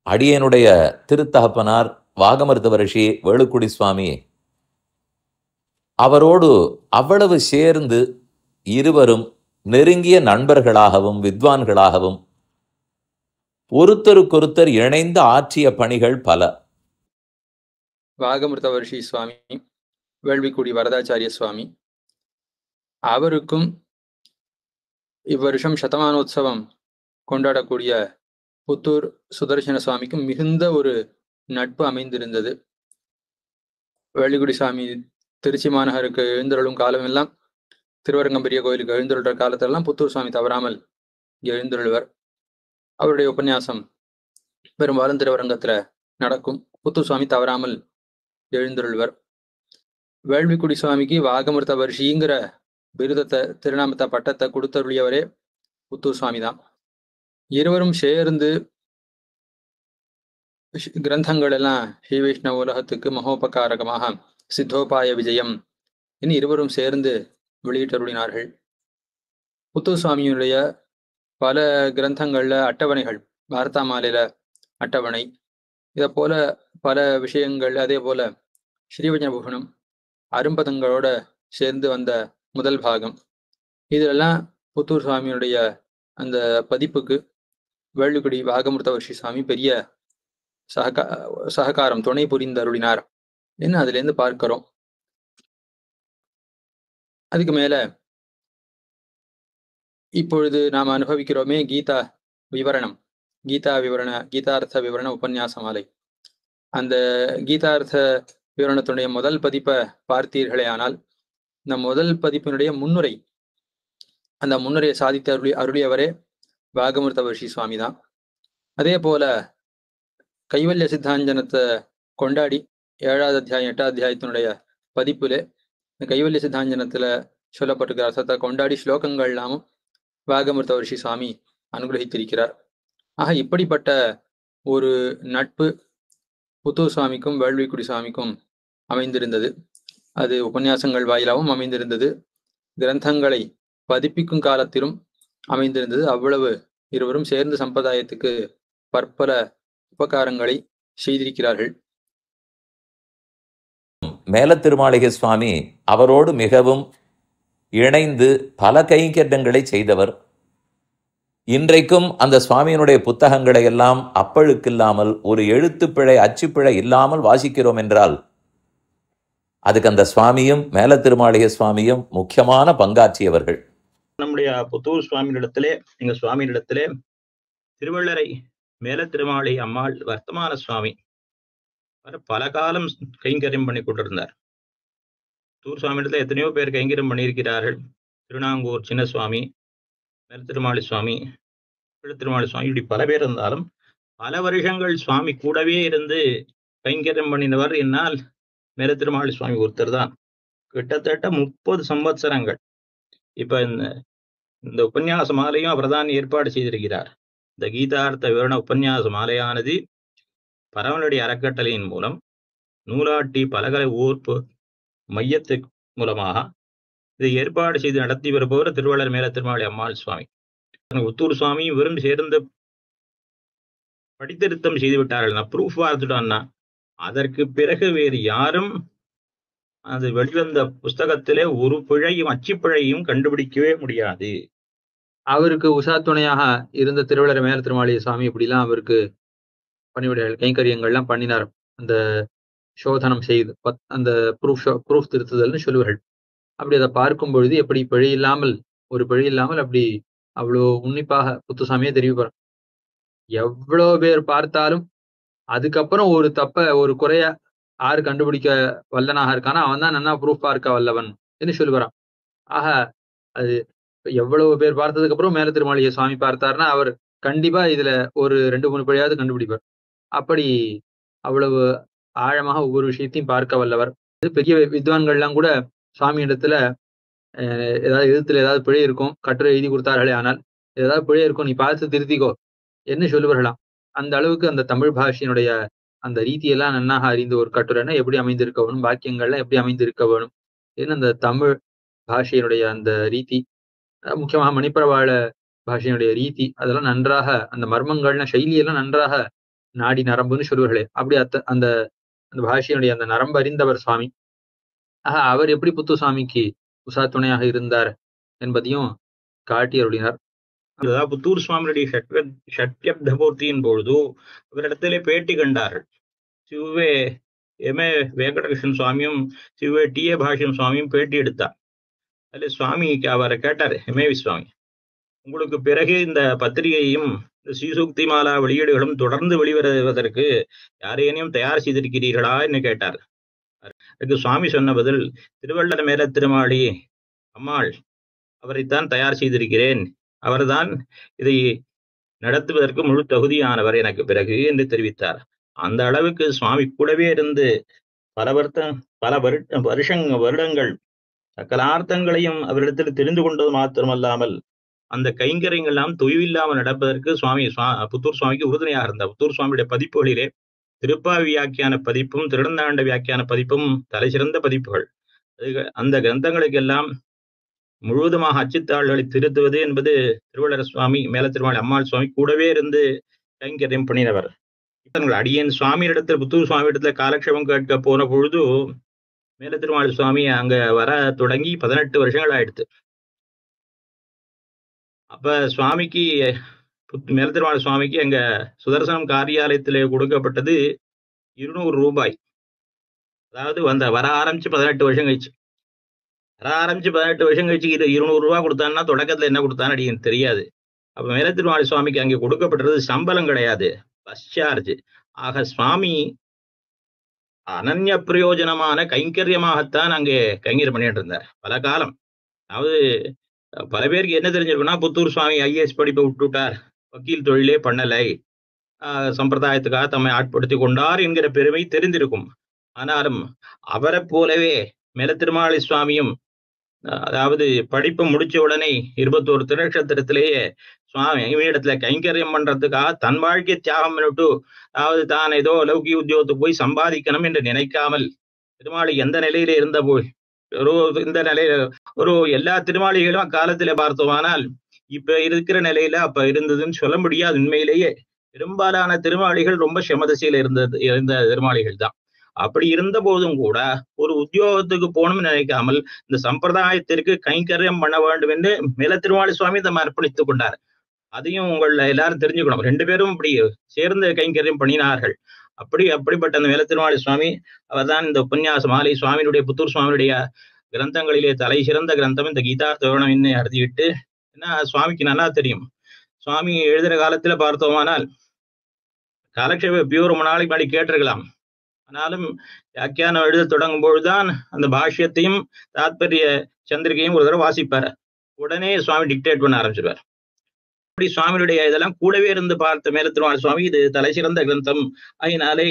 அடியனுடைய திருத்தகப்பனார் வாகமருத்துவ ரிஷி வேலுக்குடி சுவாமி அவரோடு அவ்வளவு சேர்ந்து இருவரும் நெருங்கிய நண்பர்களாகவும் வித்வான்களாகவும் ஒருத்தருக்கொருத்தர் இணைந்து ஆற்றிய பணிகள் பல. வாகமிருத ரிஷி சுவாமி, வேள்விக்குடி வரதாச்சாரிய சுவாமி அவருக்கும் இவ்வருஷம் சதமானோத்சவம் கொண்டாடக்கூடிய புத்தூர் சுதர்சன சுவாமிக்கும் மிகுந்த ஒரு நட்பு அமைந்திருந்தது. வேள்விக்குடி சுவாமி திருச்சி மாநகருக்கு எழுந்தருளும் காலமெல்லாம், திருவரங்கம் பெரிய கோயிலுக்கு எழுந்தருள்ற காலத்திலெல்லாம் புத்தூர் சுவாமி தவறாமல் எழுந்தருள்வர். அவருடைய உபன்யாசம் பெரும்பாலும் திருவரங்கத்துல நடக்கும். புத்தூர் சுவாமி தவறாமல் எழுந்தருள்வர். வேள்விக்குடி சுவாமிக்கு வாகமிருத வர்ஷிங்கிற விருதத்தை, திருநாமத்தை, பட்டத்தை கொடுத்தருளியவரே புத்தூர் சுவாமி தான். இருவரும் சேர்ந்து கிரந்தங்கள் எல்லாம் ஸ்ரீ வைஷ்ணவ உலகத்துக்கு மகோபகாரகமாக சித்தோபாய விஜயம் இன்னும் இருவரும் சேர்ந்து வெளியிட்டருளினார்கள். புத்தூர் சுவாமியுடைய பல கிரந்தங்கள்ல அட்டவணைகள், வார்த்தா மாலையில அட்டவணை, இதை போல பல விஷயங்கள், அதே போல ஸ்ரீவஜனபூஷணம் அரும்பதங்களோட சேர்ந்து வந்த முதல் பாகம், இதெல்லாம் புத்தூர் சுவாமியுடைய அந்த பதிப்புக்கு வேள்விக்குடி வாகமிருத வர்ஷி சுவாமி பெரிய சககாரம், துணை புரிந்து அருளினார் என்ன அதுல இருந்து பார்க்கிறோம். அதுக்கு மேல இப்பொழுது நாம் அனுபவிக்கிறோமே கீதா விவரணம், கீதார்த்த விவரண உபன்யாச மாலை. அந்த கீதார்த்த விவரணத்துடைய முதல் பதிப்பை பார்த்தீர்களே ஆனால், இந்த முதல் பதிப்பினுடைய முன்னுரை, அந்த முன்னுரையை சாதித்து அருளியவரே வாகமிருத வர்ஷி சுவாமி தான். அதே போல கைவல்ய சித்தாஞ்சனத்தை கொண்டாடி 7வது அத்தியாயம் 8வது அத்தியாயத்தினுடைய பதிப்புல கைவல்ய சித்தாஞ்சனத்துல சொல்லப்பட்டிருக்கிற அர்த்தத்தை கொண்டாடி ஸ்லோகங்கள் எல்லாமும் வாகமிருத வர்ஷி சுவாமி அனுகிரகித்திருக்கிறார். ஆக இப்படிப்பட்ட ஒரு நட்பு புத்தூர் சுவாமிக்கும் வேள்விக்குடி சுவாமிக்கும் அமைந்திருந்தது. அது உபன்யாசங்கள் வாயிலாகவும் அமைந்திருந்தது, கிரந்தங்களை பதிப்பிக்கும் காலத்திலும் அமைந்திருந்தது. அவ்வளவு இருவரும் சேர்ந்து சம்பிரதாயத்துக்கு பற்பல உபகாரங்களை செய்திருக்கிறார்கள். மேலத்திருமாளிகை சுவாமி அவரோடு மிகவும் இணைந்து பல கைங்கரியங்களை செய்தவர். இன்றைக்கும் அந்த சுவாமியினுடைய புத்தகங்களை எல்லாம் அப்பழுக்கில்லாமல், ஒரு எழுத்துப்பிழை அச்சுப்பிழை இல்லாமல் வாசிக்கிறோம் என்றால் அதுக்கு அந்த சுவாமியும் மேலத்திருமாளிகை சுவாமியும் முக்கியமான பங்காற்றியவர்கள். நம்முடைய புத்தூர் சுவாமியிடத்திலே, எங்க சுவாமியிடத்திலே திருவள்ளரை மேலத்திருமாளி அம்மாள் வர்த்தமான சுவாமி பல காலம் கைங்கரியம் பண்ணி கொண்டிருந்தார். புத்தூர் சுவாமியிடத்துல எத்தனையோ பேர் கைங்கரியம் பண்ணியிருக்கிறார்கள். திருநாங்கூர் சின்ன சுவாமி, மேலத்திருமாளி சுவாமி, திருமாளி சுவாமி, இப்படி பல பேர் இருந்தாலும் பல வருஷங்கள் சுவாமி கூடவே இருந்து கைங்கரியம் பண்ணினவர் என்னால் மேலத்திருமாளி சுவாமி ஒருத்தர் தான். கிட்டத்தட்ட 30 சம்பத்சரங்கள். இப்ப இந்த உபன்யாச மாலையும் அவர் தான் ஏற்பாடு செய்திருக்கிறார். இந்த கீதார்த்த விவரண உபன்யாச மாலையானது பரவனுடைய அறக்கட்டளையின் மூலம் நூலாட்டி பலகலை ஓர்ப்பு மையத்து மூலமாக இதை ஏற்பாடு செய்து நடத்தி வருபவர் திருவள்ளர் மேலத்திருமாளி அம்மாள் சுவாமி. புத்தூர் சுவாமி வெறும் சேர்ந்து படித்திருத்தம் செய்து விட்டார்கள், நான் ப்ரூஃப் பார்த்துட்டோம்னா அதற்கு பிறகு வேறு யாரும் அது வெளிவந்த புஸ்தகத்திலே ஒரு பிழையும் அச்சுப்பிழையும் கண்டுபிடிக்கவே முடியாது. அவருக்கு உஷா துணையாக இருந்த திருவள்ளர் மேலத்திருமாளி சுவாமி இப்படிலாம் அவருக்கு பணிவிடைகள் கைங்கரியங்கள்லாம் பண்ணினார். அந்த சோதனம் செய்து அந்த ப்ரூஃப் திருத்துதல்னு சொல்லுவார்கள். அப்படி அதை பார்க்கும் பொழுது எப்படி பிழை இல்லாமல் அப்படி அவ்வளோ உன்னிப்பாக புத்துசாமியே தெரிவிப்பார். எவ்வளோ பேர் பார்த்தாலும் அதுக்கப்புறம் ஒரு ஒரு குறைய யாரு கண்டுபிடிக்க வல்லனாக இருக்கானா அவன் தான் நன்னா ப்ரூஃப் பார்க்க வல்லவன் என்று சொல்லுவாராம். ஆக அது எவ்வளவு பேர் பார்த்ததுக்கு அப்புறம் மேலத்திருமாளிகை சுவாமி பார்த்தாருன்னா அவர் கண்டிப்பா இதுல ஒரு 2-3 பிழையாவது கண்டுபிடிப்பார். அப்படி அவ்வளவு ஆழமாக ஒவ்வொரு விஷயத்தையும் பார்க்க வல்லவர். பெரிய வித்வான்கள்லாம் கூட சுவாமி இடத்துல ஏதாவது எழுத்துல ஏதாவது பிழை இருக்கும், கட்டுரை எழுதி கொடுத்தார்களே, ஆனால் ஏதாவது பிழை இருக்கும், நீ பார்த்து திருத்திக்கோ என்ன சொல்லுவார்களாம். அந்த அளவுக்கு அந்த தமிழ் பாஷையினுடைய அந்த ரீதியெல்லாம் நன்னாக அறிந்த ஒரு கட்டுரைன்னா எப்படி அமைந்திருக்க வேணும், வாக்கியங்கள்லாம் எப்படி அமைந்திருக்க வேணும், ஏன்னா அந்த தமிழ் பாஷையினுடைய அந்த ரீதி, முக்கியமாக மணிப்பிரவாள பாஷையினுடைய ரீதி, அதெல்லாம் நன்றாக, அந்த மர்மங்கள்னா சைலியெல்லாம் நன்றாக நாடி நரம்புன்னு சொல்லுவார்களே, அப்படி அந்த அந்த பாஷையினுடைய அந்த நரம்பு அறிந்தவர் சுவாமி. அவர் எப்படி புத்துசாமிக்கு உசாத்துணையாக இருந்தார் என்பதையும் காட்டி அருளினார். அதாவது புத்தூர் சுவாமியுடைய ஷட்யப்தபூர்த்தியின் பொழுது அவரிடத்திலே பேட்டி கண்டார்கள். சிவவே எம்.ஏ. வெங்கடகிருஷ்ணன் சுவாமியும் சிவவே டி.ஏ. பாஷ்யம் சுவாமியும் பேட்டி எடுத்தார். அதுல சுவாமி அவரை கேட்டார், எம்.ஏ. சுவாமி, உங்களுக்கு பிறகு இந்த பத்திரிகையும் இந்த ஸ்ரீசூக்தி மாலா வெளியீடுகளும் தொடர்ந்து வெளிவருவதற்கு யாரேனையும் தயார் செய்திருக்கிறீர்களா என்று கேட்டார். அதுக்கு சுவாமி சொன்ன பதில், திருவள்ளர் மேல திருமாளி அம்மாள் அவரைத்தான் தயார் செய்திருக்கிறேன், அவர்தான் இதை நடத்துவதற்கு முழு தகுதியானவர் எனக்கு பிறகு என்று தெரிவித்தார். அந்த அளவுக்கு சுவாமி கூடவே இருந்து பல வருடங்கள் சகலார்த்தங்களையும் அவரிடத்தில் தெரிந்து கொண்டது மாத்திரமல்லாமல் அந்த கைங்கரியங்கள் எல்லாம் தொய்வில்லாமல் நடப்பதற்கு புத்தூர் சுவாமிக்கு உறுதுணையாக இருந்தார். புத்தூர் சுவாமியுடைய பதிப்புகளிலே திருப்பாவி வியாக்கியான பதிப்பும் திருடந்தாண்ட வியாக்கியான பதிப்பும் தலை சிறந்த பதிப்புகள். அந்த கிரந்தங்களுக்கெல்லாம் முழுவதுமாக அச்சுத்தாள்களை திருத்துவது என்பது திருவள்ளர் சுவாமி மேல திருமாளி அம்மாள் சுவாமி கூடவே இருந்து கைங்கரியம் பண்ணினவர். அடியேன் சுவாமியிடத்தில் புத்தூர் சுவாமி இடத்துல காலக்ஷேபம் கேட்க போன பொழுது மேல திருமாளி சுவாமி அங்க வர தொடங்கி 18 வருஷங்கள் ஆயிடுத்து. அப்ப சுவாமிக்கு மேல திருமாளி சுவாமிக்கு அங்க சுதர்சனம் காரியாலயத்திலே கொடுக்கப்பட்டது 200 ரூபாய். அதாவது வர ஆரம்பிச்சு 18 வருஷம் கழிச்சு 18 வருஷம் கழிச்சு 200 ரூபாய் கொடுத்தான்னா தொடக்கத்துல என்ன கொடுத்தான்னு எனக்கு தெரியாது. அப்ப மேல திருமாளி சுவாமிக்கு அங்கே கொடுக்கப்பட்டது சம்பளம் கிடையாது, பஸ் சார்ஜ். ஆக சுவாமி அனன்ய பிரயோஜனமான கைங்கரியமாகத்தான் அங்கே கைங்கரியம் பண்ணிட்டு இருந்தார் பல காலம். அதாவது பல பேருக்கு என்ன தெரிஞ்சிருக்குன்னா, புத்தூர் சுவாமி ஐஏஎஸ் படிப்பை விட்டுட்டார், வக்கீல் தொழிலே பண்ணலை, சம்பிரதாயத்துக்காக தம்மை ஆட்படுத்தி கொண்டார் என்கிற பெருமை தெரிந்திருக்கும். ஆனாலும் அவரை போலவே மேல திருமாளி சுவாமியும் அதாவது படிப்பு முடிச்ச உடனே 21 திருநட்சத்திரத்திலேயே சுவாமி இடத்துல கைங்கரியம் பண்றதுக்காக தன் வாழ்க்கை தியாகம் பண்ணிட்டு, அதாவது தான் ஏதோ லௌகிக உத்தியோகத்துக்கு போய் சம்பாதிக்கணும் என்று நினைக்காமல், திருமாளி எந்த நிலையில இருந்த போய் இந்த நிலையில எல்லா திருமாளிகளும் அக்காலத்துல பார்த்தோமானால் இப்ப இருக்கிற நிலையில அப்ப இருந்ததுன்னு சொல்ல முடியாது. உண்மையிலேயே பெரும்பாலான திருமாளிகள் ரொம்ப செமதசையில இருந்த திருமாளிகள் தான். அப்படி இருந்த போதும் கூட ஒரு உத்தியோகத்துக்கு போகணும்னு நினைக்காமல் இந்த சம்பிரதாயத்திற்கு கைங்கரியம் பண்ண வேண்டும் என்று மேல திருமாளி சுவாமி தம்மை அர்ப்பணித்துக் கொண்டார். அதையும் உங்கள எல்லாரும் தெரிஞ்சுக்கணும். 2 பேரும் இப்படி சேர்ந்து கைங்கரியம் பண்ணினார்கள். அப்படிப்பட்ட அந்த மேல திருமாளி சுவாமி அவர் தான் இந்த உபன்யாச மாலை சுவாமியுடைய புத்தூர் சுவாமியுடைய கிரந்தங்களிலே தலை சிறந்த கிரந்தம் இந்த கீதார்த்த விவரணம் நடத்திவிட்டு, ஏன்னா சுவாமிக்கு நல்லா தெரியும். சுவாமி எழுதுற காலத்துல பார்த்தோமானால் காலக்ஷேப எப்பயோ ரொம்ப நாளைக்கு முன்னாடி கேட்டிருக்கலாம். ஆனாலும் வியாக்கியானம் எழுத தொடங்கும் பொழுதுதான் அந்த பாஷ்யத்தையும் தாத்பரிய சந்திரிகையும் ஒரு தடவை வாசிப்பார். உடனே சுவாமி டிக்டேட் பண்ண ஆரம்பிச்சிருவார். அப்படி சுவாமியுடைய இதெல்லாம் கூடவே இருந்து பார்த்த மேல திருமாளி சுவாமி இது தலை சிறந்த கிரந்தம், அதனாலே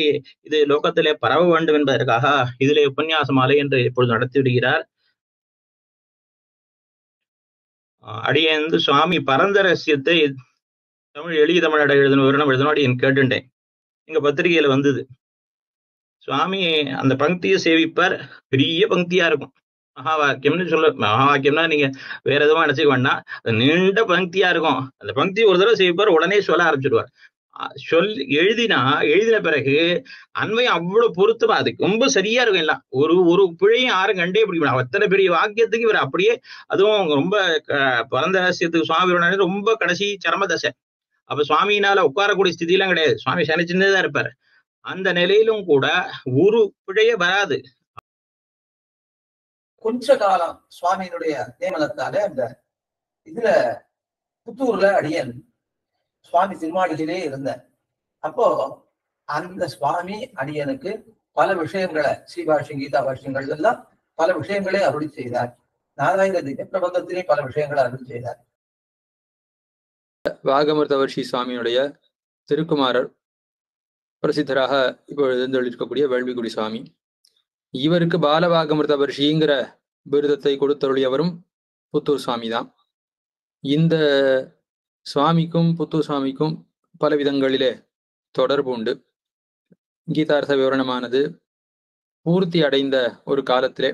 இது லோகத்திலே பரவ வேண்டும் என்பதற்காக இதிலே உபன்யாச மாலை என்று இப்பொழுது நடத்தி விடுகிறார். அடியேந்து சுவாமி பரந்த ரகசியத்தை எளிய தமிழோட எழுதணும் என் கேட்டுட்டேன். எங்க பத்திரிகையில வந்தது. சுவாமி அந்த பங்கியை சேவிப்பார், பெரிய பங்கியா இருக்கும். மகாவாக்கியம்னு மகாவாக்கியம்னா நீங்க வேற எதுவும் நினைச்சுக்க வேண்டாம், நீண்ட பங்கியா இருக்கும். அந்த பங்கி ஒரு தடவை சேவிப்பார், உடனே சொல்ல ஆரம்பிச்சிடுவார். எழுதின பிறகு அண்மையும் அவ்வளவு பொருத்தமா அதுக்கு ரொம்ப சரியா இருக்கும். எல்லாம் ஒரு பிழையும் யாரும் கண்டே பிடிக்கணும். அத்தனை பெரிய வாக்கியத்துக்கு இவர் அப்படியே, அதுவும் ரொம்ப பரந்த ரகசியத்துக்கு சுவாமி ரொம்ப கடைசி சரம தசை. அப்ப சுவாமியினால உட்காரக்கூடிய ஸ்திதி எல்லாம் கிடையாது. சுவாமி சனிச்சின்னதான் இருப்பாரு. அந்த நிலையிலும் கூட ஒரு பிழைய வராது. கொஞ்ச காலம் சுவாமியினுடைய நியமனத்தால அந்த இதுல புத்தூர்ல அடியன் சுவாமி திருமாளிகளே இருந்தேன். அப்போ அந்த சுவாமி அடியனுக்கு பல விஷயங்களை ஸ்ரீபாஷ்யம் கீதா பாஷ்யங்கள் எல்லாம் பல விஷயங்களே அருளி செய்தார். நாராயண திவ்ய பிரபந்தத்திலே பல விஷயங்களை அருளி செய்தார். வாகமர்த்தவர்ஷி சுவாமியுடைய திருக்குமாரர் பிரசித்தராக இப்பொழுது எழுந்தொழிருக்கக்கூடிய வேள்விக்குடி சுவாமி, இவருக்கு பாலவாகமர்த்தவர்ஷிங்கிற விருதத்தை கொடுத்தருளியவரும் புத்தூர் சுவாமி தான். இந்த சுவாமிக்கும் புத்தூர் சுவாமிக்கும் பல விதங்களிலே தொடர்பு உண்டு. கீதார்த்த விவரணமானது பூர்த்தி அடைந்த ஒரு காலத்திலே,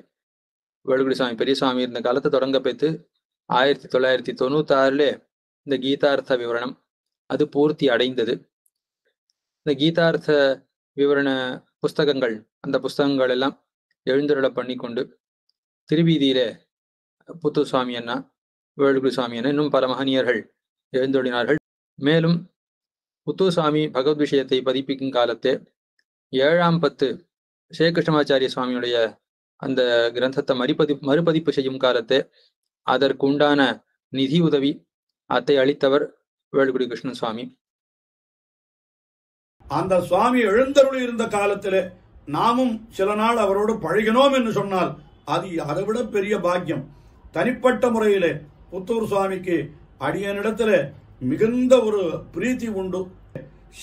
வேள்விக்குடி சுவாமி பெரிய சுவாமி இருந்த காலத்தை தொடங்க பெற்று 1996 இந்த கீதார்த்த விவரணம் அது பூர்த்தி அடைந்தது. இந்த கீதார்த்த விவரண புஸ்தகங்கள், அந்த புஸ்தகங்கள் எல்லாம் எழுந்தருளை பண்ணி கொண்டு திருவீதியிலே புத்தூர் சுவாமி அண்ணா, வேலுக்குடி சுவாமி அண்ணா, இன்னும் பல மகனியர்கள் எழுந்தொழினார்கள். மேலும் புத்தூர் சுவாமி பகவத் விஷயத்தை பதிப்பிக்கும் காலத்தே 7ஆம் பத்து ஸ்ரீகிருஷ்ணமாச்சாரிய சுவாமியுடைய அந்த கிரந்தத்தை மறுபதிப்பு செய்யும் காலத்தே அதற்கு உண்டான நிதி உதவி அதை அளித்தவர் வேலுக்குடி கிருஷ்ணன் சுவாமி. அந்த சுவாமி எழுந்தருளி இருந்த காலத்திலே நாமும் சில நாள் அவரோடு பழகினோம் என்று சொன்னால் அது அதை விட பெரிய பாக்கியம். தனிப்பட்ட முறையிலே புத்தூர் சுவாமிக்கு அடியனிடத்திலே மிகுந்த ஒரு பிரீத்தி உண்டு.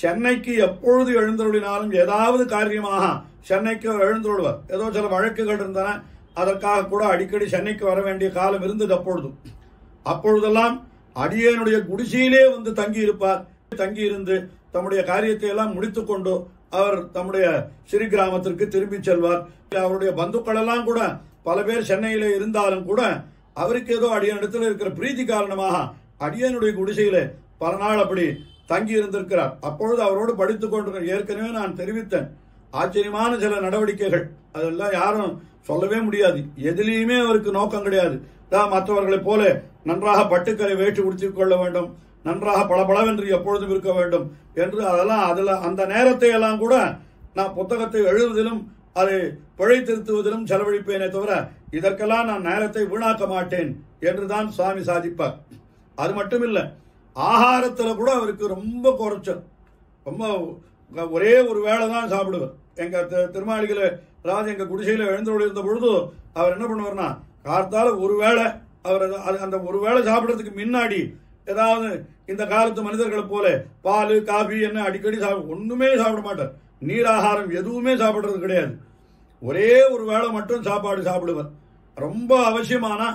சென்னைக்கு எப்பொழுது எழுந்தருளினாலும் ஏதாவது காரியமாக சென்னைக்கு எழுந்தருள்வர். ஏதோ சில வழக்குகள் இருந்தன, அதற்காக கூட அடிக்கடி சென்னைக்கு வர வேண்டிய காலம் இருந்தது. அப்பொழுதெல்லாம் அடியனுடைய குடிசையிலே வந்து தங்கி இருப்பார். தங்கி இருந்து தம்முடைய காரியத்தை எல்லாம் முடித்துக் கொண்டு அவர் தம்முடைய ஸ்ரீ கிராமத்திற்கு திரும்பி செல்வார். அவருடைய பந்துக்கள் எல்லாம் கூட பல பேர் சென்னையிலே இருந்தாலும் கூட அவருக்கு ஏதோ அடியனிடத்தில் இருக்கிற பிரீத்தி காரணமாக அடியனுடைய குடிசையிலே பல நாள் அப்படி தங்கி இருந்திருக்கிறார். அப்பொழுது அவரோடு படித்துக் கொண்டு ஏற்கனவே நான் தெரிவித்தேன், ஆச்சரியமான சில நடவடிக்கைகள், அதெல்லாம் யாரும் சொல்லவே முடியாது. எதிலையுமே அவருக்கு நோக்கம் கிடையாது. மற்றவர்களைப் போல நன்றாக பட்டுக்கரை வேற்றி உடுத்திக் கொள்ள வேண்டும், நன்றாக பளபளவென்று எப்பொழுதும் இருக்க வேண்டும் என்று அதெல்லாம் அந்த நேரத்தை எல்லாம் கூட நான் புத்தகத்தை எழுதுவதிலும் அதை பிழை திருத்துவதிலும் செலவழிப்பேனே தவிர இதற்கெல்லாம் நான் நேரத்தை வீணாக்க மாட்டேன் என்றுதான் சுவாமி சாதிப்பார். அது மட்டும் இல்ல, ஆகாரத்துல கூட அவருக்கு ரொம்ப குறைச்சல். ரொம்ப ஒரே ஒரு வேளை தான் சாப்பிடுவார். எங்க திருமாளிகள அதாவது எங்க குடிசையில எழுந்தோடு இருந்த பொழுது அவர் என்ன பண்ணுவார்னா, கார்த்தால ஒரு வேளை அவர் அந்த ஒரு வேளை சாப்பிடறதுக்கு முன்னாடி ஏதாவது இந்த காலத்து மனிதர்களை போல பால் காபி என்ன அடிக்கடி ஒண்ணுமே சாப்பிட மாட்டார். நீராகாரம் எதுவுமே சாப்பிடுறது கிடையாது. ஒரே ஒரு வேளை மட்டும் சாப்பாடு சாப்பிடுவார். ரொம்ப அவசியமானா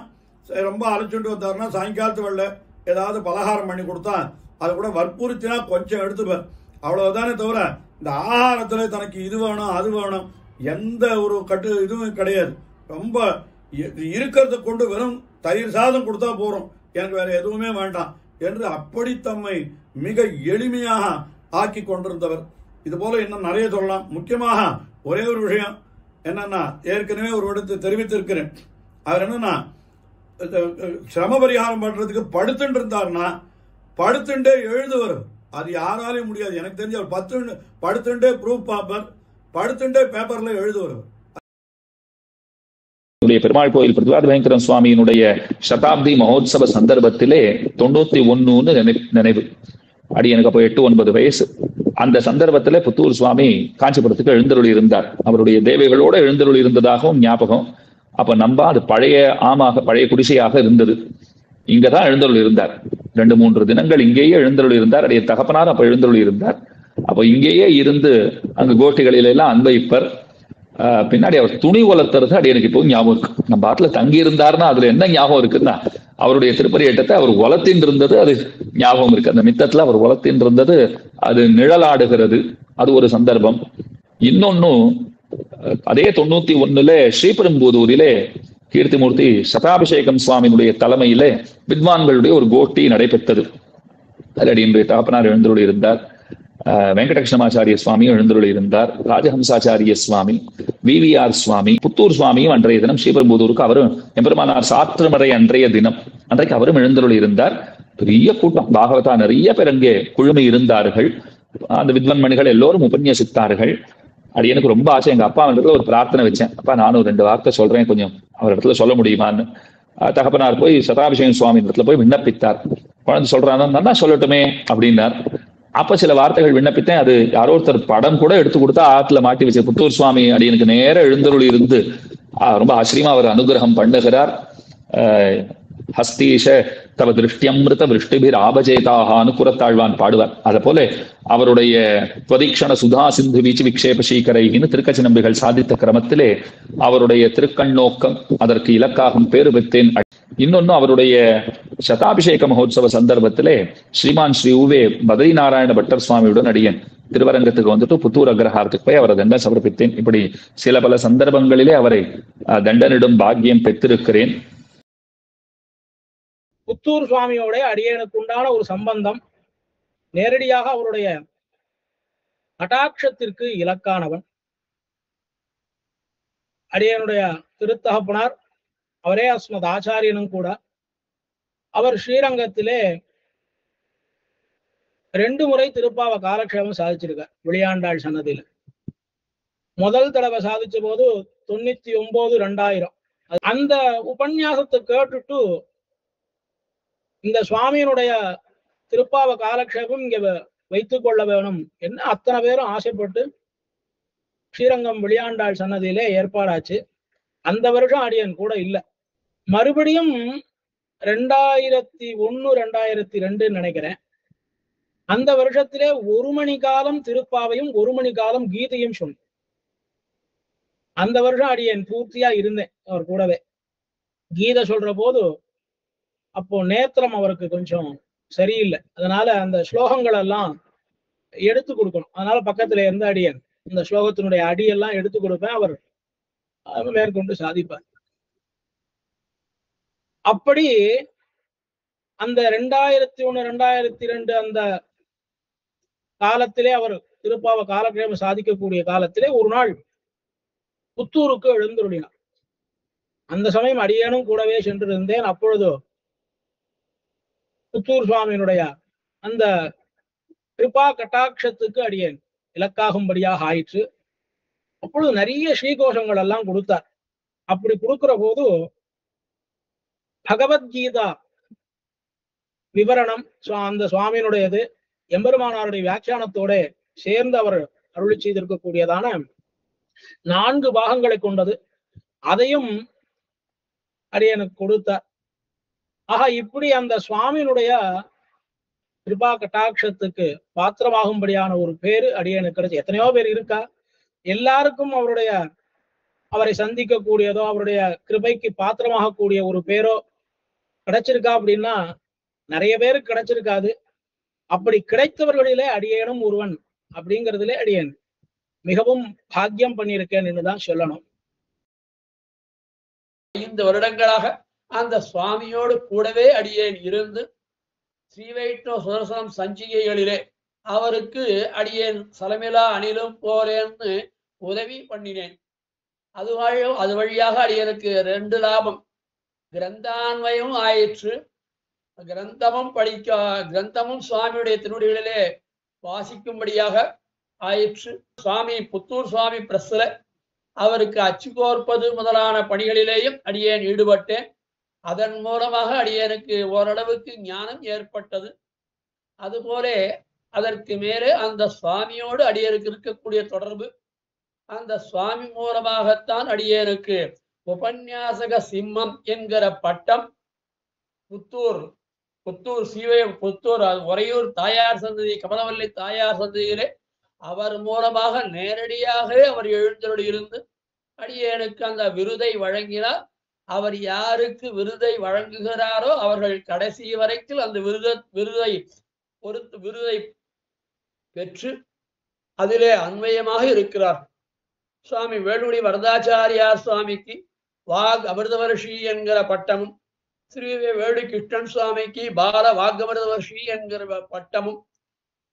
ரொம்ப அழைச்சிட்டு வந்தாருன்னா சாயங்காலத்து வேளை ஏதாவது பலகாரம் பண்ணி கொடுத்தா அது கூட வற்புறுத்தினா கொஞ்சம் எடுத்துப்பார். அவ்வளவுதானே தவிர இந்த ஆகாரத்துல தனக்கு இது வேணும் அது வேணும் எந்த ஒரு இதுவும் கிடையாது. ரொம்ப இருக்கிறத கொண்டு வெறும் தயிர் சாதம் கொடுத்தா போறோம், எனக்கு வேற எதுவுமே வேண்டாம் என்று அப்படி தம்மை மிக எளிமையாக ஆக்கி கொண்டிருந்தவர். இது போல இன்னும் நிறைய சொல்லலாம். முக்கியமாக ஒரே ஒரு விஷயம் என்னன்னா, ஏற்கனவே ஒரு இடத்தை தெரிவித்திருக்கிறேன். அவர் என்னன்னா, சிரம பரிகாரம் பண்றதுக்கு படுத்துட்டு இருந்தாருன்னா படுத்துட்டே எழுதுவார். அது யாராலையும் முடியாது. எனக்கு தெரிஞ்ச அவர் படுத்துட்டே ப்ரூஃப் பார்ப்பார், படுத்துட்டே பேப்பர்ல எழுதுவார். பெருமாள் கோயில் பிரதிவாத பயங்கரம் சுவாமியினுடைய சதாப்தி மகோத்சவ சந்தர்ப்பத்திலே 91 நினைவு. அடி எனக்கு அப்போ 8-9 வயசு. அந்த சந்தர்ப்பத்திலே புத்தூர் சுவாமி காஞ்சிபுரத்துக்கு எழுந்தருளி இருந்தார். அவருடைய தேவைகளோட எழுந்தருளி இருந்ததாகவும் ஞாபகம். அப்ப அது பழைய குடிசையாக இருந்தது. இங்கதான் எழுந்தருளி இருந்தார். 2-3 தினங்கள் இங்கேயே எழுந்தருளி இருந்தார். அடைய தகப்பனார் அப்ப எழுந்தருளி இருந்தார். அப்ப இங்கேயே இருந்து அங்கு கோஷ்டிகளில எல்லாம் அன்பயிப்பர். பின்னாடி அவர் துணி வளர்த்துறது அடி எனக்கு இப்போ ஞாபகம் இருக்கு. நம்ம பாட்டுல தங்கி இருந்தாருன்னா அதுல என்ன ஞாபகம் இருக்குன்னா, அவருடைய திருப்பரியட்டத்தை அவர் வளர்த்தின் இருந்தது அது ஞாபகம் இருக்கு. அந்த மித்தத்துல அவர் வளர்த்தின் இருந்தது அது நிழலாடுகிறது. அது ஒரு சந்தர்ப்பம். இன்னொன்னும் அதே 91 ஸ்ரீபெரும்புதூரிலே கீர்த்திமூர்த்தி சதாபிஷேகம் சுவாமியினுடைய தலைமையிலே வித்வான்களுடைய ஒரு கோஷ்டி நடைபெற்றது. அதில் இன்றைய தகப்பனார் எழுந்தருளி இருந்தார். வெங்கடகிருஷ்ணமாச்சாரிய சுவாமி எழுந்தருளி இருந்தார். ராஜஹம்சாச்சாரிய சுவாமி, விவிஆர் சுவாமி, புத்தூர் சுவாமியும் அன்றைய தினம் ஸ்ரீபெரும்புதூருக்கு அவரும் எம்பெருமானார் சாற்றுமறை அன்றைய தினம் அன்றைக்கு அவரும் எழுந்தருளி இருந்தார். பெரிய கூட்டம், பாகவதா நிறைய பேர் அங்கே குழுமை இருந்தார்கள். அந்த வித்வன்மணிகள் எல்லோரும் உபன்யசித்தார்கள். அது எனக்கு ரொம்ப ஆசை. எங்க அப்பா இடத்துல ஒரு பிரார்த்தனை வச்சேன், அப்பா நானும் 2 வார்த்தை சொல்றேன், கொஞ்சம் அவர் இடத்துல சொல்ல முடியுமான்னு. தகப்பனார் போய் சதாபிஷேகம் சுவாமி இடத்துல போய் விண்ணப்பித்தார். குழந்தை சொல்றாங்க, நல்லா சொல்லட்டுமே அப்படின்னார். அப்ப சில வார்த்தைகள் விண்ணப்பித்தேன். அது யாரோ ஒருத்தர் படம் கூட எடுத்து கொடுத்தா ஆத்துல மாட்டி வச்ச புத்தூர் சுவாமி அடி எனக்கு நேர எழுந்தருளி இருந்து ரொம்ப ஆச்சரியமா அவர் அனுகிரகம் பண்ணுகிறார். ஹஸ்தீஷ தவ திருஷ்டியமிருத விருஷ்டிபிர் ஆபஜேதாகான்னு குரத்தாழ்வான் பாடுவார். அதை போல அவருடைய துவதீக்ஷண சுதா சிந்து வீச்சு விக்ஷேப சீக்கரைன்னு திருக்கச்சி நம்பிகள் சாதித்த கிரமத்திலே அவருடைய திருக்கண்ணோக்கம் அதற்கு இலக்காகும் பேரு பெற்றேன். இன்னொன்னு அவருடைய சதாபிஷேக மகோத்சவ சந்தர்ப்பத்திலே ஸ்ரீமான் ஸ்ரீ உவே பத்ரி நாராயண பட்டர் சுவாமியுடன் அடியேன் திருவரங்கத்துக்கு வந்துட்டு புத்தூர் அக்ரஹாரத்துக்கு போய் அவரை தண்டம் சமர்ப்பித்தேன். இப்படி சில பல சந்தர்ப்பங்களிலே அவரை தண்டனிடும் பாக்கியம் பெற்றிருக்கிறேன். புத்தூர் சுவாமியோட அடியனுக்கு உண்டான ஒரு சம்பந்தம் நேரடியாக அவருடைய கடாட்சத்திற்கு இலக்கானவன். அடியனுடைய திருத்தகப்பனார் அவரே அஸ்மத் ஆச்சாரியனும் கூட. அவர் ஸ்ரீரங்கத்திலே 2 முறை திருப்பாவ காலக்ஷேபம் சாதிச்சிருக்கார் விளையாண்டாள் சன்னதியில. முதல் தடவை சாதிச்ச போது 99/2000. அந்த உபன்யாசத்தை கேட்டுட்டு இந்த சுவாமியினுடைய திருப்பாவ காலக்ஷேபம் இங்க வைத்துக் கொள்ள வேணும் என்ன அத்தனை பேரும் ஆசைப்பட்டு ஸ்ரீரங்கம் விளையாண்டாள் சன்னதியிலே ஏற்பாடாச்சு. அந்த வருஷம் அடியன் கூட இல்லை. மறுபடியும் 2001 2002 நினைக்கிறேன். அந்த வருஷத்திலே 1 மணி காலம் திருப்பாவையும் 1 மணி காலம் கீதையும் சொன்னேன். அந்த வருஷம் அடியன் பூர்த்தியா இருந்தேன் அவர் கூடவே. கீதை சொல்ற போது அப்போ நேத்திரம் அவருக்கு கொஞ்சம் சரியில்லை. அதனால அந்த ஸ்லோகங்கள் எல்லாம் எடுத்து கொடுக்கணும். அதனால பக்கத்துல இருந்த அடியன் இந்த ஸ்லோகத்தினுடைய அடியெல்லாம் எடுத்து கொடுப்பேன். அவர் மேற்கொண்டு சாதிப்பார். அப்படி அந்த 2001 2002 அந்த காலத்திலே அவர் திருப்பாவ காலக்ஷேபம் சாதிக்கக்கூடிய காலத்திலே ஒரு நாள் புத்தூருக்கு எழுந்தருளினார். அந்த சமயம் அடியேனும் கூடவே சென்றிருந்தேன். அப்பொழுது புத்தூர் சுவாமியினுடைய அந்த கிருபா கட்டாட்சத்துக்கு அடியேன் இலக்காகும்படியாக ஆயிற்று. அப்பொழுது நிறைய ஸ்ரீகோஷங்கள் எல்லாம் கொடுத்தார். அப்படி கொடுக்கிற போது பகவத்கீதா விவரணம் அந்த சுவாமியினுடையது எம்பெருமானாருடைய வியாக்கியானத்தோட சேர்ந்து அவர் அருளி செய்திருக்கக்கூடியதான 4 பாகங்களை கொண்டது. அதையும் அடியனுக்கு கொடுத்தார். ஆக இப்படி அந்த சுவாமியினுடைய கிருபா கட்டாட்சத்துக்கு பாத்திரமாகும்படியான ஒரு பேரு அடியனுக்கு கிடைச்சு. எத்தனையோ பேர் இருக்கா, எல்லாருக்கும் அவரை சந்திக்க கூடியதோ அவருடைய கிருபைக்கு பாத்திரமாக கூடிய ஒரு பேரோ கிடைச்சிருக்கா அப்படின்னா நிறைய பேருக்கு கிடைச்சிருக்காது. அப்படி கிடைத்தவர்களிலே அடியேனும் ஒருவன் அப்படிங்கிறதுலே அடியேன் மிகவும் பாக்கியம் பண்ணியிருக்கேன் என்றுதான் சொல்லணும். 5 வருடங்களாக அந்த சுவாமியோடு கூடவே அடியேன் இருந்து ஸ்ரீ வைஷ்ணவ சுதர்சனம் சஞ்சிகைகளிலே அவருக்கு அடியேன் சலமிலா அணிலும் போறேன்னு உதவி பண்ணினேன். அது வழியாக அடியனுக்கு 2 லாபம். கிரந்தான்வயமும் ஆயிற்று. கிரந்தமும் சுவாமியுடைய திருவடிகளிலே வாசிக்கும்படியாக ஆயிற்று. சுவாமி புத்தூர் சுவாமி பிரஸ்ல அவருக்கு அச்சு கோர்ப்பது முதலான பணிகளிலேயும் அடியேன் ஈடுபட்டேன். அதன் மூலமாக அடியனுக்கு ஓரளவுக்கு ஞானம் ஏற்பட்டது. அதுபோல அதற்கு மேலே அந்த சுவாமியோடு அடியனுக்கு இருக்கக்கூடிய தொடர்பு, அந்த சுவாமி மூலமாகத்தான் அடியனுக்கு உபன்யாசக சிம்மம் என்கிற பட்டம் புத்தூர் உறையூர் தாயார் சந்ததி கமலவல்லி தாயார் சந்ததியிலே அவர் மூலமாக நேரடியாக அவர் எழுந்தருளி இருந்து அடியேனுக்கு அந்த விருதை வழங்கினார். அவர் யாருக்கு விருதை வழங்குகிறாரோ அவர்கள் கடைசி வரைக்கும் அந்த விருதை பெற்று அதிலே அன்வயமாக இருக்கிறார். சுவாமி வேலுடி வரதாச்சாரியார் சுவாமிக்கு வாக் அமிர்தவர்ஷி என்கிற பட்டமும், ஸ்ரீ வேடு கிருஷ்ணன் சுவாமிக்கு பால வாக்கமிர்தவர்ஷி என்கிற பட்டமும்,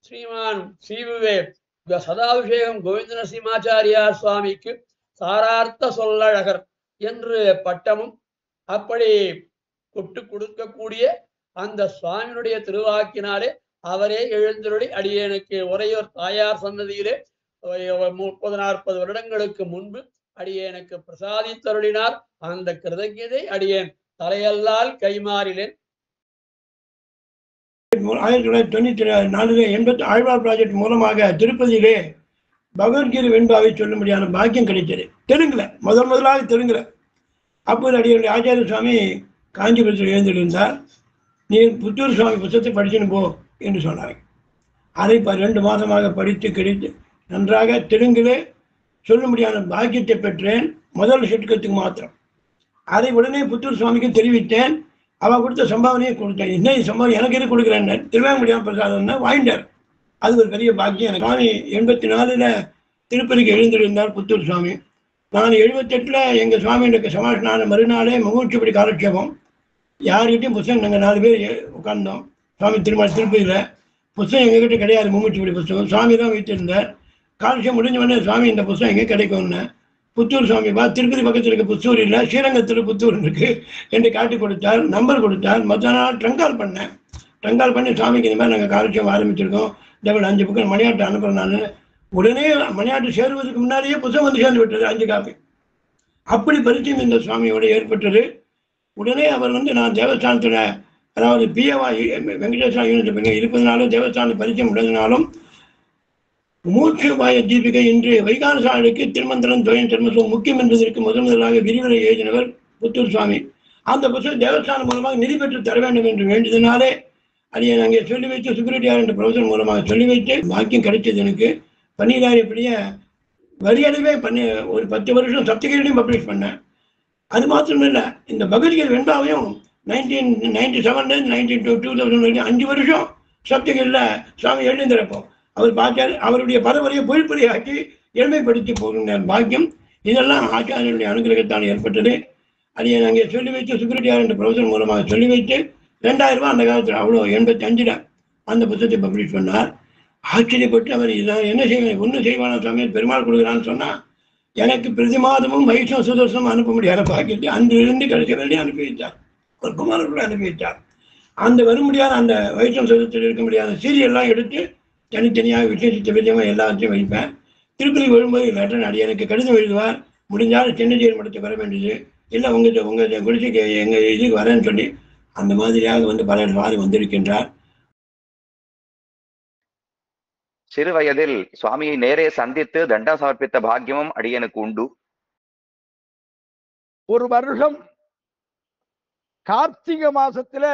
ஸ்ரீமான் ஸ்ரீவிவே சதாபிஷேகம் கோவிந்த நரசிம்மாச்சாரியார் சுவாமிக்கு சாரார்த்த சொல்லழகர் என்று பட்டமும், அப்படி கொட்டு கொடுக்கக்கூடிய அந்த சுவாமியுடைய திருவாக்கினாலே அவரே எழுந்தருளி அடியேனுக்கு உறையூர் தாயார் சன்னதியிலே 30-40 வருடங்களுக்கு முன்பு அடியேனுக்கு பிரசாதித்தருளினார். அந்த கிருதஜதை அடியேன் தலையல்லால் கைமாறிலேன். 1994 80 ஆழ்வார் ப்ராஜெக்ட் மூலமாக திருப்பதியிலே பகவத்கீதை வெண்பாவை சொல்லும்படியான பாக்கியம் கிடைத்தது. தெலுங்குல முதலாக தெலுங்குல. அப்போது அடியுடைய ஆச்சாரிய சுவாமி காஞ்சிபுரத்தில் எழுந்திருந்தார். நீ புத்தூர் சுவாமி புத்தகத்தை படிச்சுன்னு போ என்று சொன்னார். அதை 2 மாதமாக படித்து கிடைத்து நன்றாக தெலுங்கிலே சொல்லும்படியான பாக்கியத்தை பெற்றேன். முதல் ஷட்கத்துக்கு மாத்திரம். அதை உடனே புத்தூர் சுவாமிக்கு தெரிவித்தேன். அவன் கொடுத்த சம்பாவனையை கொடுத்தேன். என்ன சம்பாவனை எனக்கு எது கொடுக்குறேன்னு திருவேங்கடியான் பிரசாதம்னா வாங்கிட்டார். அது ஒரு பெரிய பாக்கியம் எனக்கு. சுவாமி 84 திருப்பதிக்கு எழுந்திருந்தார் புத்தூர் சுவாமி. நான் 78 எங்கள் சுவாமியுடைய சமாஷ்டான மறுநாளே முகூர்த்திப்படி காலட்சேபம். யார்கிட்டையும் புத்தகம் நாங்கள் 4 பேர் உட்கார்ந்தோம். சுவாமி திருப்பதியில் புத்தகம் எங்ககிட்ட கிடையாது. முகூர்த்திப்படி புத்தகம் சுவாமி தான் வைத்திருந்தார். காலட்சம் முடிஞ்ச உடனே சுவாமி இந்த புத்தகம் எங்கே கிடைக்கும்னு புத்தூர் சுவாமி திருப்பதி பக்கத்தில் இருக்க புத்தூர் இல்லை, ஸ்ரீரங்கத்தில் புத்தூர் இருக்கு என்று காட்டி கொடுத்தார். நம்பர் கொடுத்தார். மற்ற நாள் ட்ரங்கால் பண்ணேன். ட்ரங்கால் பண்ணி சுவாமிக்கு இந்த மாதிரி நாங்கள் காலட்சம் ஆரம்பிச்சிருக்கோம், டபுள் 5 புக்கு மணியாட்டு அனுப்புகிறேன். நான் உடனே மணியாட்டு சேருவதற்கு முன்னாடியே புத்தகம் வந்து சேர்ந்து விட்டது, 5 காப்பி. அப்படி பரிச்சயம் இந்த சுவாமியோட ஏற்பட்டது. உடனே அவர் நான் தேவஸ்தானத்தில், அதாவது பிஏவா வெங்கடேஸ்வரா யூனிட் இருப்பதனாலும் தேவஸ்தான பரிச்சயம் உள்ளதுனாலும் மூச்சுபாய தீபிகை இன்று வைகானசாலைக்கு திருமந்திரம் துவயம் தர்மசுவம் முக்கியம் என்பதற்கு முதலாக விரிவுரை எழுதினவர் புத்தூர் சுவாமி. அந்த புத்தகம் தேவஸ்தானம் மூலமாக நிதி பெற்று தர வேண்டும் என்று வேண்டியதனாலே அதை அங்கே சொல்லி வைத்து சுப்பிரட்டியார் என்ற ப்ரொஃபசர் மூலமாக சொல்லி வைத்து பாக்கியம் கிடைச்சது. எனக்கு 12 வரியளவே பண்ணி ஒரு 10 வருஷம் சப்தகிரிலையும் பப்ளிஷ் பண்ணேன். அது மாத்திரம் இல்லை, இந்த பகவத்கீதை வெண்பாவையும் 1997 2000 வரைக்கும் 5 வருஷம் சப்தகிரியில் சுவாமி எழுந்திருப்போம். அவர் பார்த்தார். அவருடைய பரவரையை பொய்ப்பொறியாக்கி எளிமைப்படுத்தி போகின்ற பாக்கியம் இதெல்லாம் ஆச்சாரியனுடைய அனுகிரகத்தால் ஏற்பட்டது. அதை அங்கே சொல்லி வைத்து சுப்பிரட்டியார் என்ற ப்ரொஃபசர் மூலமாக சொல்லி வைத்து 2000 ரூபாய் அந்த காலத்தில், அவ்வளோ 85 அந்த புத்தகத்தை பப்ளிஷ் பண்ணார். ஆச்சரியப்பட்டு அவர் இதான் என்ன செய்வேன், ஒன்றும் செய்வான சமயம் பெருமாள் கொடுக்குறான்னு சொன்னால் எனக்கு பிரதி மாதமும் வைஷ்ணவ சுதர்சனம் அனுப்ப முடியாத பாக்கியத்தை அன்றிலிருந்து கடைசி வரையும் அனுப்பி வைத்தார். ஒரு குமாரர்கள் அனுப்பி வைத்தார். அந்த வர முடியாத அந்த வைஷ்ணவ சுதர்சத்தில் இருக்க முடியாத சீரியெல்லாம் எடுத்து தனித்தனியாக விசேஷித்த விதமாக எல்லாத்தையும் வைப்பேன். திருப்பதி வரும்போது லெட்டர் அடியனுக்கு கடிதம் எழுதுவார். முடிஞ்சால் சின்னஜீர் மடத்துக்கு வர வேண்டியது, இல்லை உங்கள் குடிசைக்கு எங்கள் இதுக்கு வரேன்னு சொல்லி அந்த மாதிரியாக பல வாரி வந்திருக்கின்றார். சிறு வயதில் சுவாமியை நேரே சந்தித்து தண்டம் சமர்ப்பித்த பாக்கியமும் அடியனுக்கு உண்டு. ஒரு வருஷம் கார்த்திகை மாசத்துல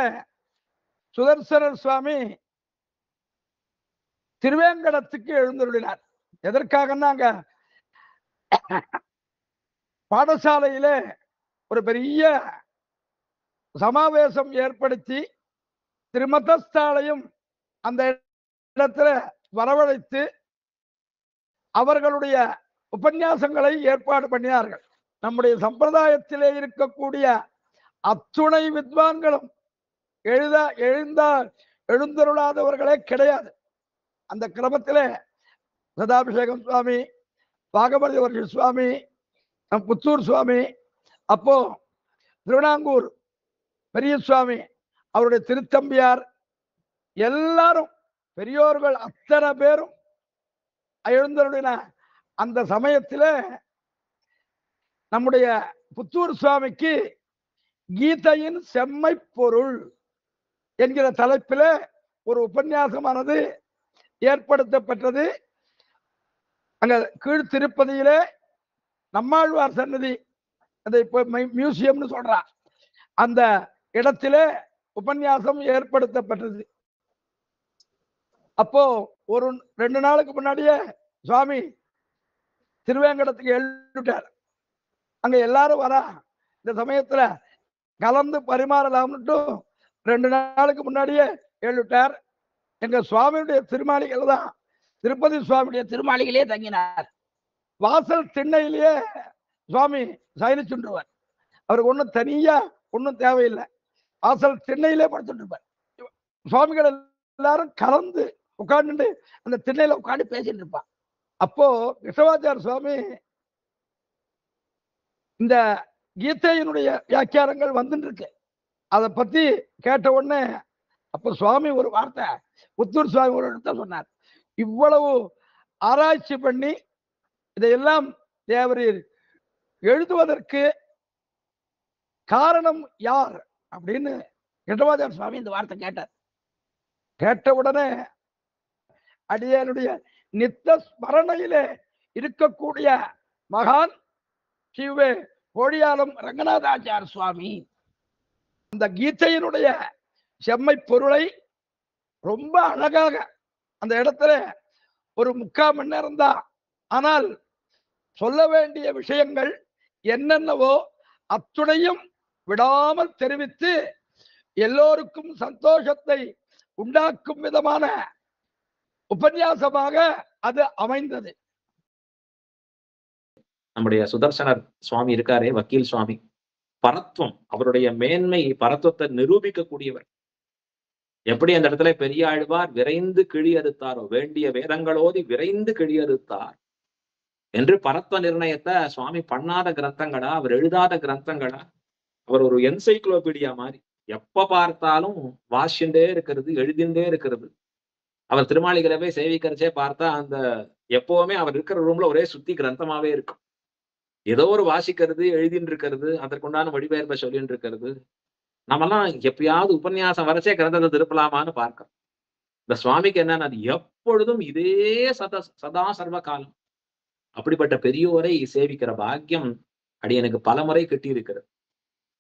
சுதர்சனர் சுவாமி திருவேங்கடத்துக்கு எழுந்தருளினார். எதற்காகன்னா அங்க பாடசாலையில ஒரு பெரிய சமாவேசம் ஏற்படுத்தி திருமதஸ்தாலையும் அந்த இடத்துல வரவழைத்து அவர்களுடைய உபன்யாசங்களை ஏற்பாடு பண்ணினார்கள். நம்முடைய சம்பிரதாயத்திலே இருக்கக்கூடிய அத்துணை வித்வான்களும் எழுந்தருளாதவர்களே கிடையாது. அந்த கிரமத்திலே சதாபிஷேகம் சுவாமி, பாகவதி சுவாமி, புத்தூர் சுவாமி, அப்போ திருவண்ணாங்கூர் பெரிய சுவாமி, அவருடைய திருத்தம்பியார், எல்லாரும் பெரியோர்கள் அத்தனை பேரும் எழுந்தருளின அந்த சமயத்திலே நம்முடைய புத்தூர் சுவாமிக்கு கீதையின் செம்மை பொருள் என்கிற தலைப்பிலே ஒரு உபன்யாசமானது ஏற்படுத்தப்பட்டது. அங்க கீழ் திருப்பதியிலே நம்மாழ்வார் சன்னதி, அதை இப்போ மியூசியம்னு சொல்றா, அந்த இடத்திலே உபன்யாசம் ஏற்படுத்தப்பட்டது. அப்போ ஒரு 2 நாளுக்கு முன்னாடியே சுவாமி திருவேங்கடத்துக்கு எழுதிட்டார். அங்க எல்லாரும் வரா, இந்த சமயத்துல கலந்து பரிமாறலாம்னுட்டு 2 நாளுக்கு முன்னாடியே எழுதிட்டார். எங்க சுவாமியுடைய திருமாளிகள் தான் திருப்பதி சுவாமியுடைய திருமாளிகளே தங்கினார். வாசல் திண்ணையிலேயே சுவாமி சயனிச்சுருவார். அவருக்கு ஒன்றும் தனியா ஒன்றும் தேவையில்லை, வாசல் திண்ணையிலே படுத்துட்டு இருப்பார். சுவாமிகள் எல்லாரும் கலந்து உட்கார்ந்து அந்த திண்ணையில உட்காந்து பேசிட்டு இருப்பான். அப்போ கிருஷ்ணவாச்சார சுவாமி இந்த கீதையினுடைய வியாக்கியானங்கள் வந்துட்டு இருக்கு, அதை பத்தி கேட்ட உடனே அப்ப சுவாமி ஒரு வார்த்தை, புத்தூர் சுவாமி ஒரு இடத்த சொன்னார், இவ்வளவு ஆராய்ச்சி பண்ணி இதையெல்லாம் தேவரீர் எழுதுவதற்கு காரணம் யார் அப்படின்னு கிருஷ்ணவாச்சார சுவாமி இந்த வார்த்தை கேட்டார். கேட்ட உடனே அடியனுடைய நித்த ஸ்மரணையிலே இருக்கக்கூடிய மகான் சிவே கோடியாலம் ரங்கநாதாச்சார சுவாமி அந்த கீதையினுடைய செம்மை பொருளை ரொம்ப அழகாக அந்த இடத்துல ஒரு 3/4 மணி நேரம் தான், ஆனால் சொல்ல வேண்டிய விஷயங்கள் என்னென்னவோ அத்துணையும் விடாமல் தெரிவித்து எல்லோருக்கும் சந்தோஷத்தை உண்டாக்கும் விதமான உபன்யாசமாக அது அமைந்தது. நம்முடைய சுதர்சனர் சுவாமி இருக்காரே, வக்கீல் சுவாமி, பரத்வம், அவருடைய மேன்மை பரத்வத்தை நிரூபிக்க கூடியவர். எப்படி அந்த இடத்துல பெரிய ஆழ்வார் விரைந்து கிழி அறுத்தாரோ, வேண்டிய வேதங்களோதி விரைந்து கிழி அறுத்தார் என்று பரத்வ நிர்ணயத்தை சுவாமி பண்ணாத கிரந்தங்களா, அவர் எழுதாத கிரந்தங்களா, அவர் ஒரு என்சைக்ளோபீடியா மாதிரி எப்ப பார்த்தாலும் வாசிண்டே இருக்கிறது, எழுதிண்டே இருக்கிறது. அவர் திருமாளிகளவே சேவிக்கிறச்சே பார்த்தா அந்த எப்பவுமே அவர் இருக்கிற ரூம்ல ஒரே சுத்தி கிரந்தமாவே இருக்கும். ஏதோ ஒரு வாசிக்கிறது, எழுதின்னு இருக்கிறது, அதற்குண்டான மொழிபெயர்ப்பை சொல்லிட்டு இருக்கிறது. நம்மெல்லாம் எப்பயாவது உபன்யாசம் வரைச்சே கிரந்தத்தை திருப்பலாமான்னு பார்க்கிறோம். இந்த சுவாமிக்கு என்னன்னா, அது எப்பொழுதும் இதே சதா சர்வ காலம். அப்படிப்பட்ட பெரியோரை சேவிக்கிற பாக்கியம் அடியனுக்கு பல முறை கிட்டி இருக்கிறது.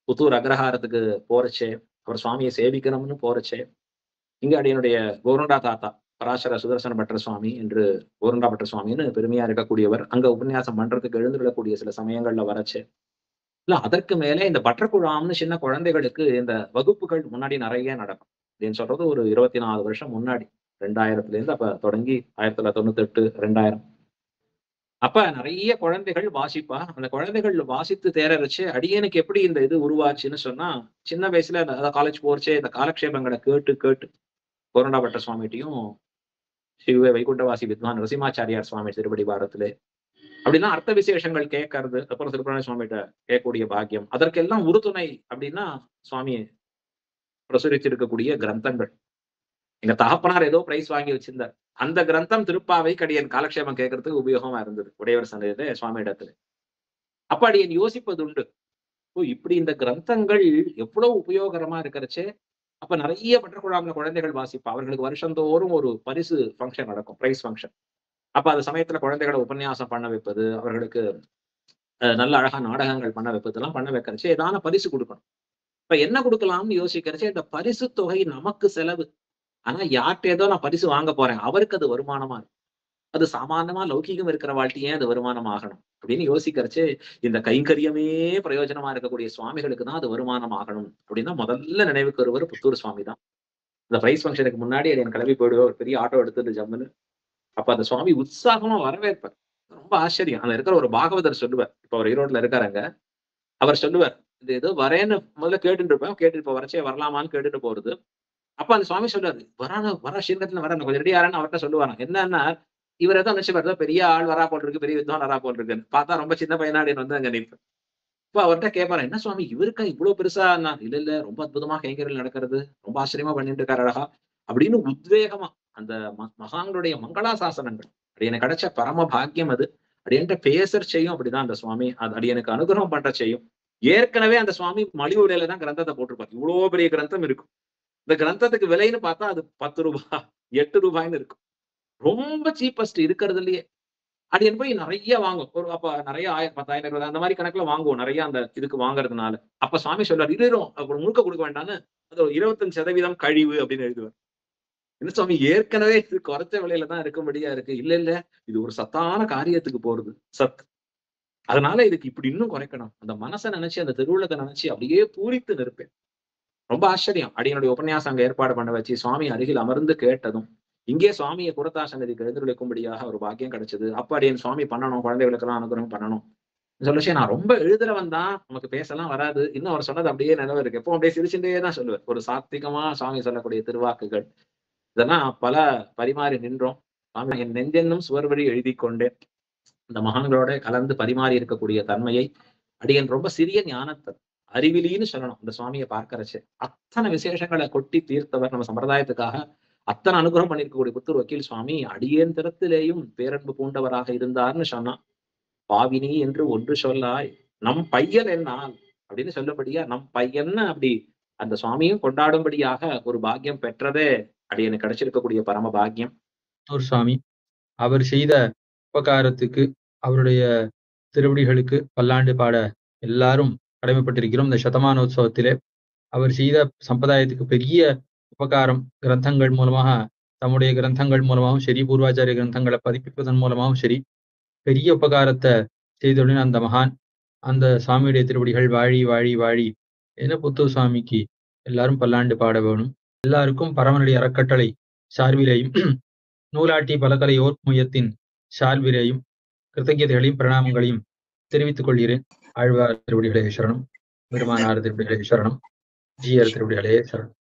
புத்தூர் அக்ரஹாரத்துக்கு போறச்சே, அவர் சுவாமியை சேவிக்கணும்னு போறச்சே, இங்க அடியனுடைய கோருண்டா தாத்தா பராசர சுதர்சன பட்டர் சுவாமி என்று கோருண்டா பட்டர் சுவாமின்னு பெருமையா இருக்கக்கூடியவர் அங்க உபன்யாசம் பண்றதுக்கு எழுந்துள்ளக்கூடிய சில சமயங்கள்ல வரச்சே, இல்ல அதற்கு மேலே இந்த பட்டர்குழாம்னு சின்ன குழந்தைகளுக்கு இந்த வகுப்புகள் முன்னாடி நிறைய நடக்கும். அப்படின்னு சொல்றது ஒரு 24 வருஷம் முன்னாடி, 2000ல இருந்து அப்ப தொடங்கி 1998 2000 அப்ப நிறைய குழந்தைகள் வாசிப்பா. அந்த குழந்தைகள் வாசித்து தேரச்சு அடியனுக்கு எப்படி இந்த இது உருவாச்சுன்னு சொன்னா, சின்ன வயசுல காலேஜ் போறச்சே இந்த காலக்ஷேபங்களை கேட்டு கேட்டு கோருண்டா பட்டர் சுவாமிகிட்டையும் சிவ வைகுண்டவாசி வித்வான் நரசிம்மாச்சாரியார் சுவாமி திருப்படி பாரத்திலே அப்படின்னா அர்த்த விசேஷங்கள் கேட்கறது, அப்புறம் திருப்பதி சுவாமிகிட்ட கேட்கக்கூடிய பாக்கியம், அதற்கெல்லாம் உறுதுணை அப்படின்னா சுவாமி பிரசுரித்திருக்கக்கூடிய கிரந்தங்கள். எங்க தகப்பனார் ஏதோ பிரைஸ் வாங்கி வச்சிருந்தார், அந்த கிரந்தம் திருப்பாவை அடியன் காலக்ஷேபம் கேட்கறதுக்கு உபயோகமா இருந்தது உடையவர் சந்தையில சுவாமி இடத்துல. அப்ப அடியன் யோசிப்பது உண்டு, ஓ இப்படி இந்த கிரந்தங்கள் எவ்வளவு உபயோகரமா இருக்கிறச்சே. அப்ப நிறைய பட்டர்குழாம்ல குழந்தைகள் வாசிப்பா. அவர்களுக்கு வருஷந்தோறும் ஒரு பரிசு ஃபங்க்ஷன் நடக்கும், பிரைஸ் ஃபங்க்ஷன். அப்ப அந்த சமயத்துல குழந்தைகளை உபன்யாசம் பண்ண வைப்பது, அவர்களுக்கு நல்ல அழகா நாடகங்கள் பண்ண வைப்பது எல்லாம் பண்ண வைக்கிறச்சே ஏதான பரிசு கொடுக்கணும். இப்ப என்ன கொடுக்கலாம்னு யோசிக்கிறச்சே, இந்த பரிசு தொகை நமக்கு செலவு, ஆனா யார்கிட்ட ஏதோ நான் பரிசு வாங்க போறேன், அவருக்கு அது வருமானமா இருக்கும். அது சாமானியமா லௌகீகம் இருக்கிற வாழ்க்கையே அது வருமானம் ஆகணும் அப்படின்னு யோசிக்கிறச்சு, இந்த கைங்கரியமே பிரயோஜனமா இருக்கக்கூடிய சுவாமிகளுக்கு தான் அது வருமானம் ஆகணும் அப்படின்னா முதல்ல நினைவுக்கு வருவர் புத்தூர் சுவாமி தான். இந்த பிரைஸ் ஃபங்க்ஷனுக்கு முன்னாடி என் கிளம்பி போயிடுவோம், ஒரு பெரிய ஆட்டோ எடுத்துட்டு ஜம்முன்னு. அப்ப அந்த சுவாமி உற்சாகமா வரவேற்பார். ரொம்ப ஆச்சரியம். அந்த இருக்கிற ஒரு பாகவதர் சொல்லுவார், இப்ப அவர் ஈரோட்ல இருக்காருங்க, அவர் சொல்லுவார், இது ஏதோ வரேன்னு முதல்ல கேட்டுட்டு இருப்பேன், கேட்டுட்டு இப்ப வரச்சே வரலாமான்னு கேட்டுட்டு போறது. அப்ப அந்த சுவாமி சொல்றாரு, வர ஸ்ரீரங்கத்துல வர கொஞ்சம் ரெடி ஆறேன்னு அவர்கிட்ட சொல்லுவாங்க. என்னன்னா இவர் ஏதோ நினைச்சு பாரு, பெரிய ஆள் வரா போல் இருக்கு, பெரிய வித்வான் வரா போல் இருக்குன்னு பார்த்தா ரொம்ப சின்ன பையனாடின்னு வந்து அங்க நிற்பேன். இப்ப அவர்கிட்ட கேட்பாரு, என்ன சுவாமி இவருக்கா இவ்வளவு பெருசா? நான் இல்ல ரொம்ப அற்புதமா கைங்கரில் நடக்கிறது, ரொம்ப ஆச்சரியமா பண்ணிட்டு இருக்காரு அழகா அப்படின்னு உத்வேகமா அந்த மகான்களுடைய மங்களாசாசனங்கள் அப்படி எனக்கு கிடைச்ச பரம பாக்கியம். அது அப்படின்ட்டு பேசர் செய்யும். அப்படிதான் அந்த சுவாமி அது எனக்கு அனுகிரகம் பண்ற செய்யும். ஏற்கனவே அந்த சுவாமி மலிவு விலையில தான் கிரந்தத்தை போட்டிருப்பாரு. இவ்வளவு பெரிய கிரந்தம் இருக்கும். இந்த கிரந்தத்துக்கு விலைன்னு பார்த்தா அது 10 ரூபாய் 8 ரூபாய்ன்னு இருக்கும். ரொம்ப சீப்பஸ்ட் இருக்கிறது இல்லையே. அடியன் போய் நிறைய வாங்கும். ஒரு அப்ப நிறைய 1000 10,000 20,000 அந்த மாதிரி கணக்குல வாங்குவோம் நிறைய அந்த இதுக்கு வாங்குறதுனால. அப்ப சுவாமி சொல்றாரு, முழுக்க கொடுக்க வேண்டாம்னு அது 25% கழிவு அப்படின்னு எழுதுவார். என்ன சுவாமி ஏற்கனவே இது குறைச்ச விலையில தான் இருக்கும்படியா இருக்கு. இல்ல இது ஒரு சத்தான காரியத்துக்கு போறது சத், அதனால இதுக்கு இப்படி இன்னும் குறைக்கணும். அந்த மனசை நினைச்சு அந்த திருவுள்ளத்தை நினைச்சு அப்படியே பூரித்து நிற்பேன். ரொம்ப ஆச்சரியம். அடியனுடைய உபன்யாசம் அங்க ஏற்பாடு பண்ண வச்சு சுவாமி அருகில் அமர்ந்து கேட்டதும், இங்கே சுவாமியை புறத்தாசனதிக்கு எழுந்துரைக்கும்படியாக ஒரு பாக்கியம் கிடைச்சது. அப்ப அடியன் சுவாமி பண்ணணும், குழந்தைகளுக்கு எல்லாம் அனுகிரகம் பண்ணணும் சொல்லச்சு. நான் ரொம்ப எழுதுறவன் தான், நமக்கு பேசலாம் வராது. இன்னும் அவர் சொன்னது அப்படியே நிலவு இருக்கு. எப்போ அப்படியே சிரிச்சுட்டே தான் சொல்லுவேன். ஒரு சாத்விகமா சுவாமி சொல்லக்கூடிய திருவாக்குகள் இதெல்லாம் பல பரிமாறி நின்றோம். சுவாமி என் நெஞ்சென்னும் சுவர் வழி எழுதி கொண்டேன். இந்த மகான்களோட கலந்து பரிமாறி இருக்கக்கூடிய தன்மையை அடியன் ரொம்ப சிறிய ஞானத்தை அறிவிலின்னு சொல்லணும். இந்த சுவாமியை பார்க்கறச்சு அத்தனை விசேஷங்களை கொட்டி தீர்த்தவர், நம்ம சம்பிரதாயத்துக்காக அத்தனை அனுகிரகம் பண்ணிருக்கக்கூடிய புத்தூர் வக்கீல் சுவாமி அடியேன் திறத்திலேயும் பேரன்பு பூண்டவராக இருந்தார்னு சொன்னா, பாவினி என்று ஒன்று சொல்லாய் நம் பையன் என்னால் அப்படின்னு சொல்லபடியா நம் பையன்னு அப்படி அந்த சுவாமியும் கொண்டாடும்படியாக ஒரு பாக்கியம் பெற்றதே அடியனுக்கு கிடைச்சிருக்கக்கூடிய பரம பாக்கியம். புத்தூர் சுவாமி அவர் செய்த உபகாரத்துக்கு அவருடைய திருவடிகளுக்கு பல்லாண்டு பாட எல்லாரும் கடமைப்பட்டிருக்கிறோம். இந்த சதமானோத்சவத்திலே அவர் செய்த சம்பிரதாயத்துக்கு பெரிய உபகாரம் கிரந்தங்கள் மூலமாக, தம்முடைய கிரந்தங்கள் மூலமாகவும் சரி, பூர்வாச்சாரிய கிரந்தங்களை பதிப்பிப்பதன் மூலமாகவும் சரி, பெரிய உபகாரத்தை செய்துடன் அந்த மகான் அந்த சுவாமியுடைய திருவடிகள் வாழி வாழி வாழி என புத்தூர் சுவாமிக்கு எல்லாரும் பல்லாண்டு பாட வேணும். எல்லாருக்கும் பரமனுடைய அறக்கட்டளை சார்பிலேயும் நூலாட்டி பலகலை ஓர் மையத்தின் சார்பிலேயும் கிருத்தஜதைகளையும் பிரணாமங்களையும் தெரிவித்துக் கொள்கிறேன். ஆழ்வார் திருவடிகளே சரணம், பெருமானார் திருவடிகளே சரணம், ஜீயர் திருவடிகளே சரணம்.